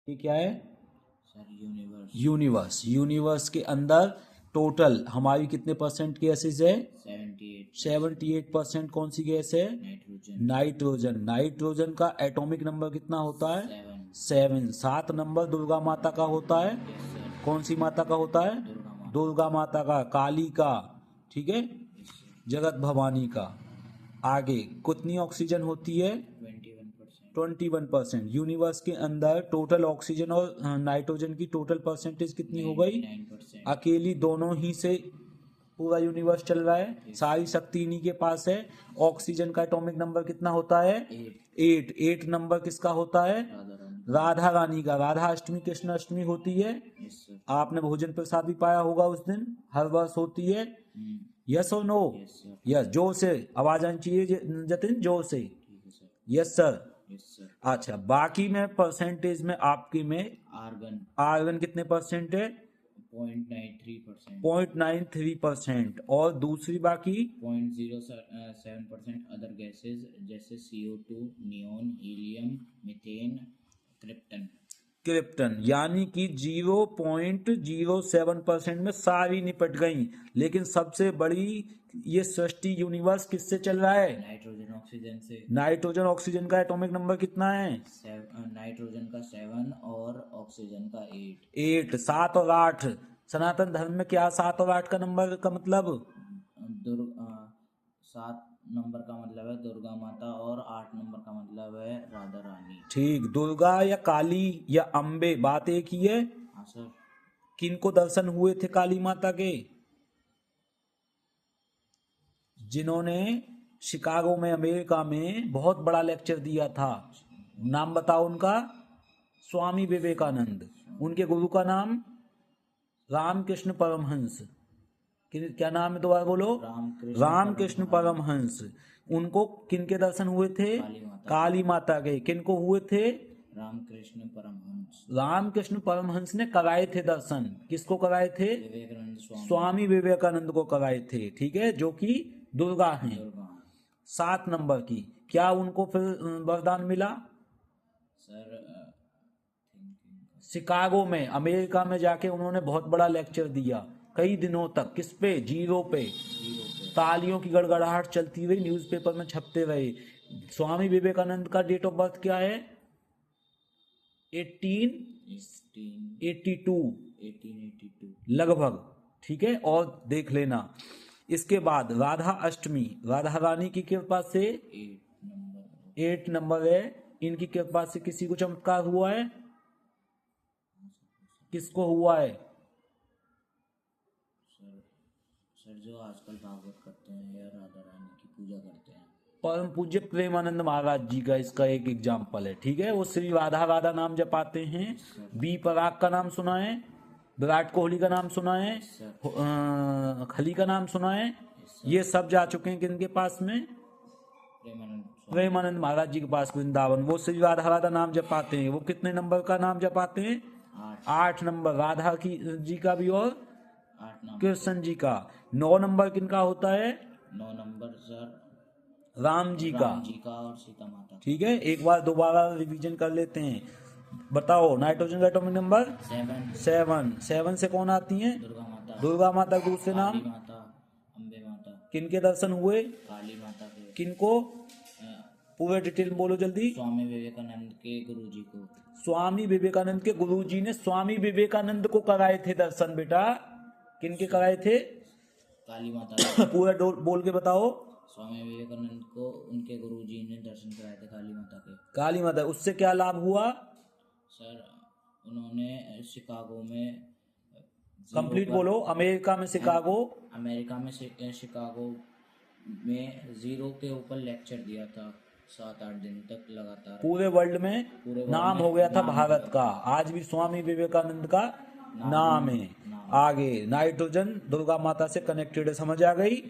ये क्या है सर? यूनिवर्स। यूनिवर्स। यूनिवर्स के अंदर टोटल हमारी कितने परसेंट गैसेज है 78। 78% कौन सी गैस है नाइट्रोजन। नाइट्रोजन। नाइट्रोजन का एटॉमिक नंबर कितना होता है 7। 7। 7 नंबर दुर्गा माता का होता है। Yes sir. कौन सी माता का होता है दुर्गा माता। दुर्गा माता का, काली का, ठीक है, यस सर। जगत भवानी का। आगे कितनी ऑक्सीजन होती है 21%। 21%। यूनिवर्स के अंदर टोटल ऑक्सीजन और नाइट्रोजन की टोटल परसेंटेज कितनी हो गई 99%। अकेली दोनों ही से पूरा यूनिवर्स चल रहा है। सारी शक्ति इन्हीं के पास है। ऑक्सीजन का एटॉमिक नंबर कितना होता है 8। 8 नंबर किसका होता है राधा रानी। राधा रानी का। राधा अष्टमी कृष्ण अष्टमी होती है। Yes sir. आपने भोजन प्रसाद भी पाया होगा उस दिन, हर वर्ष होती है। यस और नो यस सर। यस, जोर से आवाज आनी चाहिए जतिन, जोर से। ठीक है sir. Yes sir. Yes sir. अच्छा, बाकी में परसेंटेज में आपके में आर्गन आर्गन कितने परसेंट है 0.93%। 0.93%। और दूसरी बाकी 0.07% अदर गैसेज जैसे CO2, neon, helium, methane, krypton. Krypton. यानी कि 0.07% में सारी निपट गई। लेकिन सबसे बड़ी ये सृष्टि यूनिवर्स किससे चल रहा है नाइट्रोजन ऑक्सीजन से। नाइट्रोजन ऑक्सीजन का एटॉमिक नंबर कितना है नाइट्रोजन का 7 और ऑक्सीजन का 8। 8। 7 और 8। सनातन धर्म में क्या 7 और 8 का नंबर का मतलब 7 नंबर का मतलब है दुर्गा माता और 8 नंबर का मतलब है राधा रानी। ठीक। दुर्गा या काली या अम्बे, बात एक ही है। हाँ सर। किनको दर्शन हुए थे काली माता के जिन्होंने शिकागो में अमेरिका में बहुत बड़ा लेक्चर दिया था। नाम बताओ उनका स्वामी विवेकानंद। उनके गुरु का नाम रामकृष्ण परमहंस। क्या नाम है दोबारा बोलो रामकृष्ण परमहंस। उनको किनके दर्शन हुए थे काली माता के। किनको हुए थे रामकृष्ण परमहंस। रामकृष्ण परमहंस ने कराए थे दर्शन। किसको कराए थे विवेकानंद स्वामी विवेकानंद को कराए थे, ठीक है, जो कि दुर्गा हैं। दुर्गा। 7 नंबर की। क्या उनको फिर वरदान मिला सर शिकागो में अमेरिका में जाके उन्होंने बहुत बड़ा लेक्चर दिया कई दिनों तक। किस पे जीरो पे। तालियों की गड़गड़ाहट चलती रही, न्यूज़पेपर में छपते रहे। स्वामी विवेकानंद का डेट ऑफ बर्थ क्या है 1882 लगभग, ठीक है। और देख लेना। इसके बाद राधा अष्टमी, राधा रानी की कृपा से 8 नंबर है। इनकी कृपा से किसी को चमत्कार हुआ है किसको हुआ है सर जो आजकल भागवत करते हैं या राधा रानी की पूजा करते हैं। परम पूज्य प्रेमानंद महाराज जी का इसका एक एग्जाम्पल है, ठीक है। वो श्री राधा राधा नाम जपाते हैं। बी पराग का नाम सुना है, विराट कोहली का नाम सुना है, खली का नाम सुना है। ये सब जा चुके हैं किनके पास में प्रेमानंद महाराज जी के पास वृंदावन। वो श्री राधा राधा नाम जपाते हैं। वो कितने नंबर का नाम जपाते हैं 8 नंबर राधा की जी का भी और कृष्ण जी का। 9 नंबर किनका होता है 9 नंबर सर राम जी का और सीता माता। ठीक है, एक बार दोबारा रिवीजन कर लेते हैं। बताओ नाइट्रोजन का एटॉमिक नंबर 7। 7 से कौन आती हैं दुर्गा माता। दूसरे नाम माता, अम्बे माता। किनके दर्शन हुए काली माता के। किनको पूरे डिटेल में बोलो जल्दी। स्वामी विवेकानंद के गुरुजी को। स्वामी विवेकानंद के गुरुजी ने स्वामी विवेकानंद को कराए थे दर्शन बेटा। किनके कराए थे काली माता पूरा बोल के बताओ। स्वामी विवेकानंद को उनके गुरुजी ने दर्शन कराए थे काली माता के। काली माता, उससे क्या लाभ हुआ सर? उन्होंने शिकागो में कंप्लीट बोलो। अमेरिका में शिकागो में 0 के ऊपर लेक्चर दिया था 7-8 दिन तक लगातार। पूरे वर्ल्ड में नाम हो गया था भारत का। आज भी स्वामी विवेकानंद का नाम है। आगे नाइट्रोजन दुर्गा माता से कनेक्टेड है, समझ आ गई।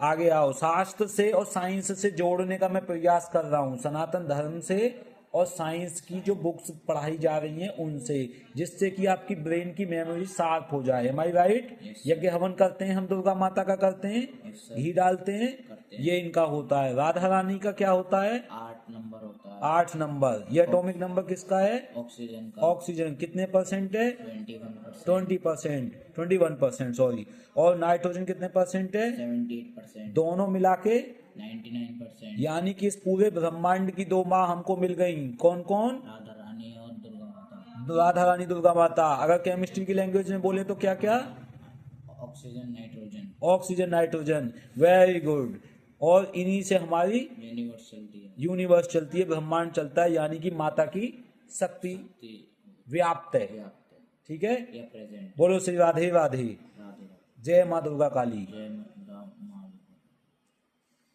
आगे आओ। शास्त्र से और साइंस से जोड़ने का मैं प्रयास कर रहा हूँ, सनातन धर्म से और साइंस की जो बुक्स पढ़ाई जा रही हैं उनसे, जिससे कि आपकी ब्रेन की मेमोरी शार्प हो जाए। एम आई राइट। यज्ञ हवन करते हैं हम दुर्गा माता का, करते हैं, घी डालते हैं, ये इनका होता है। राधा रानी का क्या होता है 8 नंबर होता है। 8 नंबर। ये एटॉमिक नंबर किसका है? ऑक्सीजन का ऑक्सीजन। कितने परसेंट है? 21%, 20%, 21% सॉरी। और नाइट्रोजन कितने परसेंट है? 78%, दोनों मिला के 99%। यानी कि इस पूरे ब्रह्मांड की 2 माँ हमको मिल गई। कौन कौन? राधा रानी और दुर्गा माता। राधा रानी दुर्गा माता। अगर केमिस्ट्री की लैंग्वेज में बोले तो क्या क्या? Oxygen, nitrogen, oxygen, nitrogen. Very good. और इन्हीं से हमारी यूनिवर्स चलती है। यूनिवर्स चलती है, ब्रह्मांड चलता है, यानी कि माता की शक्ति व्याप्त है। व्याप्त है ठीक है। या प्रेजेंट। बोलो श्री राधे राधे। राधे राधे। जय माँ दुर्गा काली। जय माँ